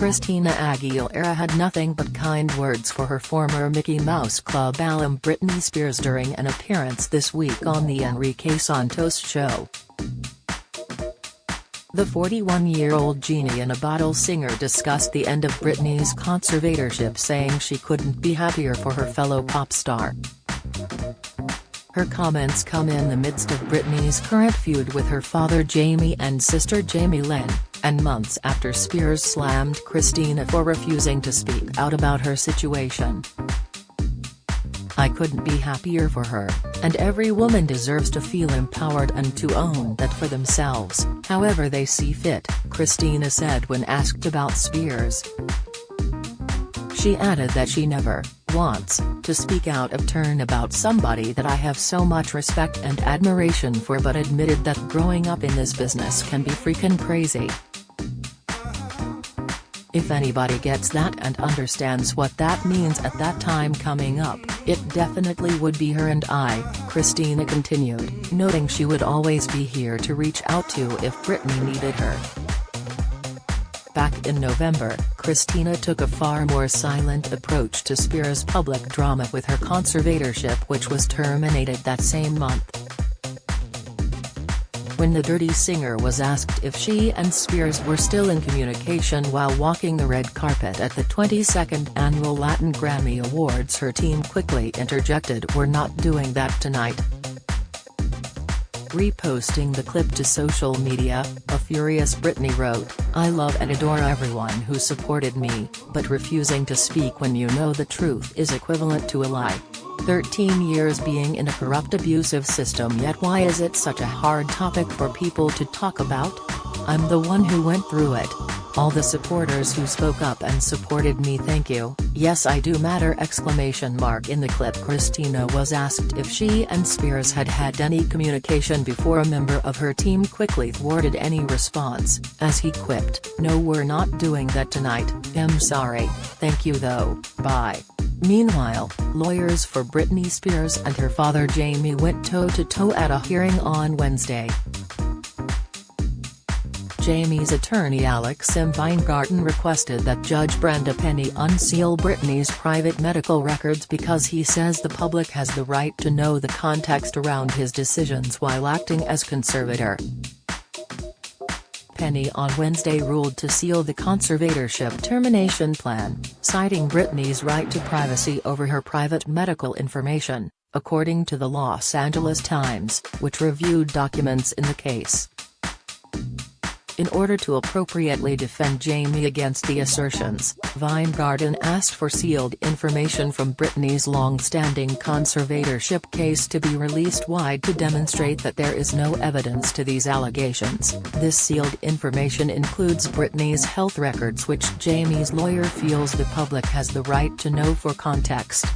Christina Aguilera had nothing but kind words for her former Mickey Mouse Club alum Britney Spears during an appearance this week on The Enrique Santos Show. The 41-year-old genie-in-a-bottle singer discussed the end of Britney's conservatorship, saying she couldn't be happier for her fellow pop star. Her comments come in the midst of Britney's current feud with her father Jamie and sister Jamie Lynn, and months after Spears slammed Christina for refusing to speak out about her situation. "I couldn't be happier for her, and every woman deserves to feel empowered and to own that for themselves, however they see fit," Christina said when asked about Spears. She added that she never wants to speak out of turn about somebody that I have so much respect and admiration for, but admitted that growing up in this business can be freaking crazy. "If anybody gets that and understands what that means at that time coming up, it definitely would be her and I," Christina continued, noting she would always be here to reach out to if Britney needed her. Back in November, Christina took a far more silent approach to Spears' public drama with her conservatorship, which was terminated that same month. When the Dirty Singer was asked if she and Spears were still in communication while walking the red carpet at the 22nd Annual Latin Grammy Awards, her team quickly interjected, "We're not doing that tonight." Reposting the clip to social media, a furious Britney wrote, "I love and adore everyone who supported me, but refusing to speak when you know the truth is equivalent to a lie. 13 years being in a corrupt, abusive system, yet why is it such a hard topic for people to talk about? I'm the one who went through it. All the supporters who spoke up and supported me, thank you. Yes, I do matter!" In the clip, Christina was asked if she and Spears had had any communication before a member of her team quickly thwarted any response, as he quipped, "No, we're not doing that tonight, I'm sorry, thank you though, bye." Meanwhile, lawyers for Britney Spears and her father Jamie went toe-to-toe at a hearing on Wednesday. Jamie's attorney Alex M. Weingarten requested that Judge Brenda Penny unseal Britney's private medical records because he says the public has the right to know the context around his decisions while acting as conservator. Penny on Wednesday ruled to seal the conservatorship termination plan, citing Britney's right to privacy over her private medical information, according to the Los Angeles Times, which reviewed documents in the case. In order to appropriately defend Jamie against the assertions, Weingarten asked for sealed information from Britney's long-standing conservatorship case to be released wide to demonstrate that there is no evidence to these allegations. This sealed information includes Britney's health records, which Jamie's lawyer feels the public has the right to know for context.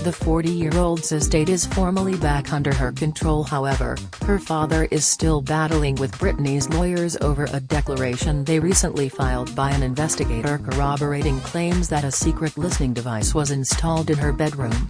The 40-year-old's estate is formally back under her control. However, her father is still battling with Britney's lawyers over a declaration they recently filed by an investigator corroborating claims that a secret listening device was installed in her bedroom.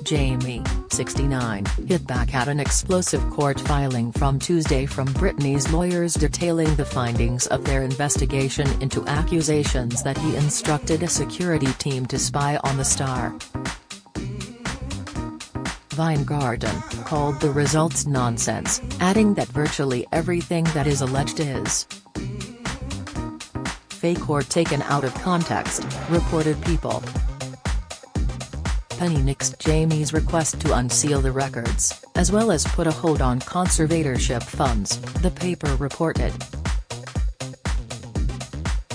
Jamie, 69, hit back at an explosive court filing from Tuesday from Britney's lawyers detailing the findings of their investigation into accusations that he instructed a security team to spy on the star. Weingarten called the results nonsense, adding that virtually everything that is alleged is fake or taken out of context, reported People. Penny nixed Jamie's request to unseal the records, as well as put a hold on conservatorship funds, the paper reported.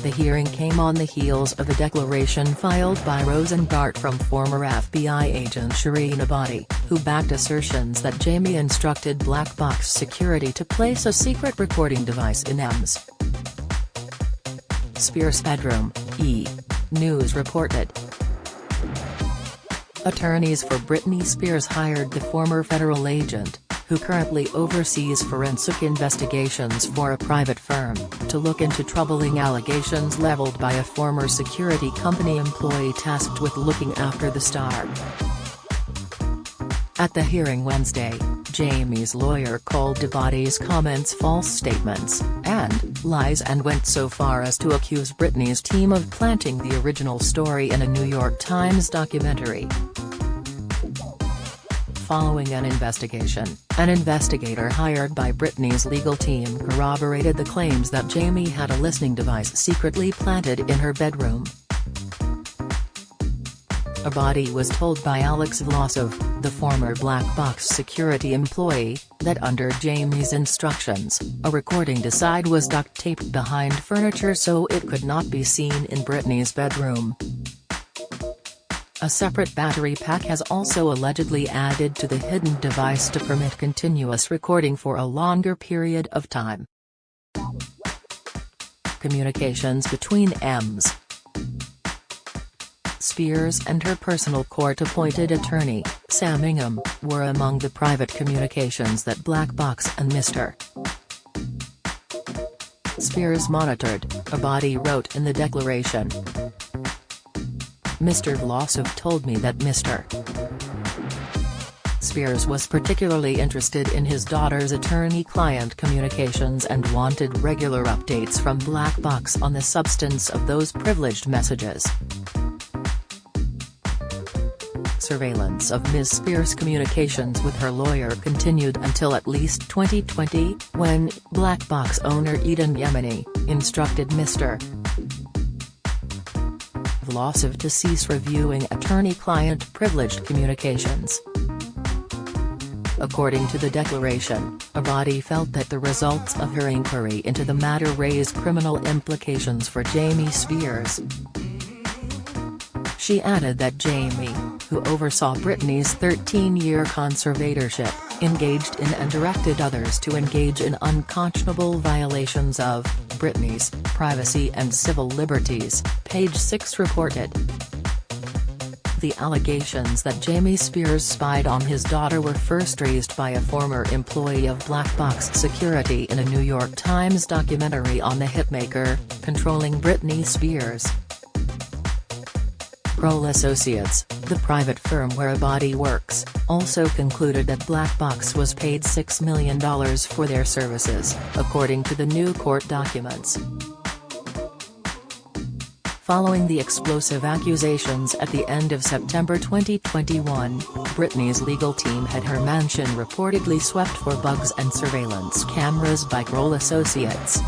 The hearing came on the heels of a declaration filed by Rosengart from former FBI agent Shireen Abadi, who backed assertions that Jamie instructed Black Box Security to place a secret recording device in M's Spears' bedroom, E! News reported. Attorneys for Britney Spears hired the former federal agent, who currently oversees forensic investigations for a private firm, to look into troubling allegations leveled by a former security company employee tasked with looking after the star. At the hearing Wednesday, Jamie's lawyer called Body's comments false statements and lies and went so far as to accuse Britney's team of planting the original story in a New York Times documentary. Following an investigation, an investigator hired by Britney's legal team corroborated the claims that Jamie had a listening device secretly planted in her bedroom. Body was told by Alex Vlasov, the former Black Box security employee, that under Jamie's instructions, a recording device was duct-taped behind furniture so it could not be seen in Britney's bedroom. A separate battery pack has also allegedly added to the hidden device to permit continuous recording for a longer period of time. Communications between Ms. Spears and her personal court-appointed attorney, Sam Ingham, were among the private communications that Black Box and Mr. Spears monitored, Body wrote in the declaration. Mr. Vlasov told me that Mr. Spears was particularly interested in his daughter's attorney-client communications and wanted regular updates from Black Box on the substance of those privileged messages. Surveillance of Ms. Spears' communications with her lawyer continued until at least 2020, when Black Box owner Eden Yemeni instructed Mr. Vlasov to cease reviewing attorney-client privileged communications. According to the declaration, Body felt that the results of her inquiry into the matter raised criminal implications for Jamie Spears. She added that Jamie, who oversaw Britney's 13-year conservatorship, engaged in and directed others to engage in unconscionable violations of Britney's privacy and civil liberties, Page 6 reported. The allegations that Jamie Spears spied on his daughter were first raised by a former employee of Black Box Security in a New York Times documentary on the hitmaker, controlling Britney Spears. Kroll Associates, the private firm where Body works, also concluded that Black Box was paid $6 million for their services, according to the new court documents. Following the explosive accusations at the end of September 2021, Britney's legal team had her mansion reportedly swept for bugs and surveillance cameras by Kroll Associates.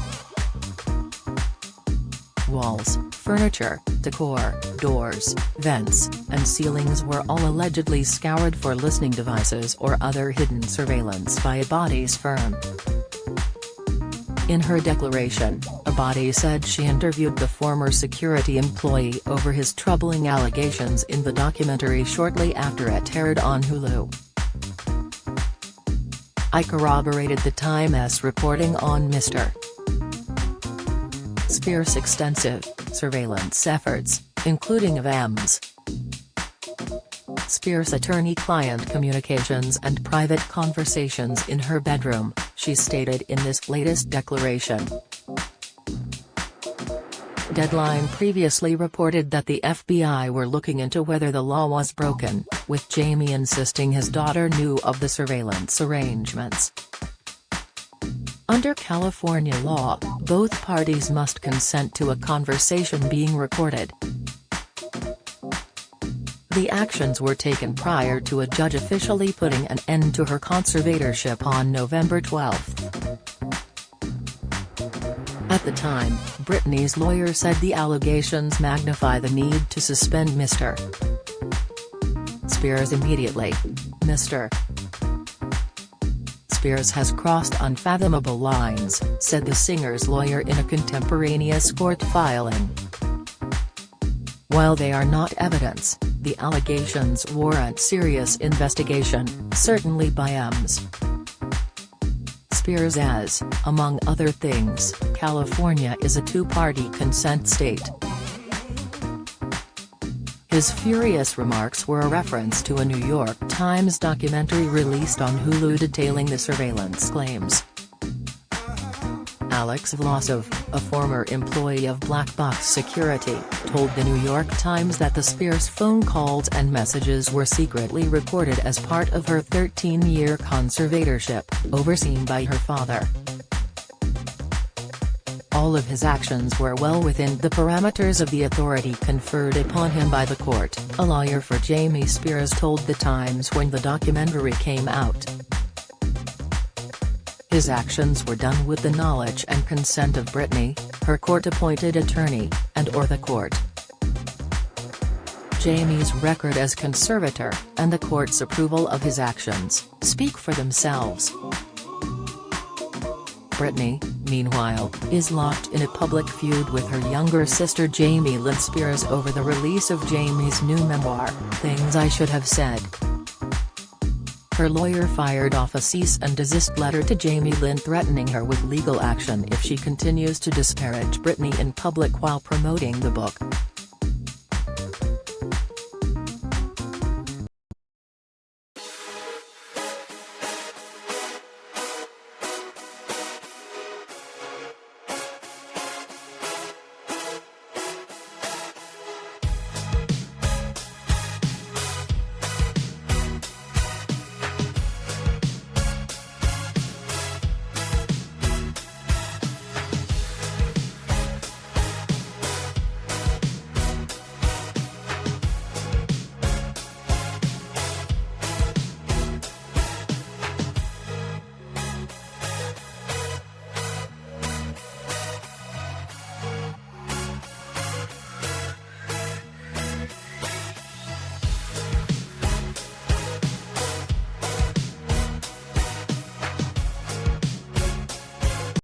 Walls, furniture, decor, doors, vents, and ceilings were all allegedly scoured for listening devices or other hidden surveillance by Body's firm. In her declaration, Body said she interviewed the former security employee over his troubling allegations in the documentary shortly after it aired on Hulu. I corroborated the Times reporting on Mr. Spears' extensive surveillance efforts, including of Ms. Spears' attorney-client communications and private conversations in her bedroom, she stated in this latest declaration. Deadline previously reported that the FBI were looking into whether the law was broken, with Jamie insisting his daughter knew of the surveillance arrangements. Under California law, both parties must consent to a conversation being recorded. The actions were taken prior to a judge officially putting an end to her conservatorship on November 12. At the time, Britney's lawyer said the allegations magnify the need to suspend Mr. Spears immediately. Mr. Spears has crossed unfathomable lines, said the singer's lawyer in a contemporaneous court filing. While they are not evidence, the allegations warrant serious investigation, certainly by Ms. Spears as, among other things, California is a two-party consent state. His furious remarks were a reference to a New York Times documentary released on Hulu detailing the surveillance claims. Alex Vlasov, a former employee of Black Box Security, told the New York Times that the Spears' phone calls and messages were secretly recorded as part of her 13-year conservatorship, overseen by her father. All of his actions were well within the parameters of the authority conferred upon him by the court, a lawyer for Jamie Spears told The Times when the documentary came out. His actions were done with the knowledge and consent of Britney, her court-appointed attorney, and/or the court. Jamie's record as conservator, and the court's approval of his actions, speak for themselves. Britney, meanwhile, is locked in a public feud with her younger sister Jamie Lynn Spears over the release of Jamie's new memoir, Things I Should Have Said. Her lawyer fired off a cease and desist letter to Jamie Lynn threatening her with legal action if she continues to disparage Britney in public while promoting the book.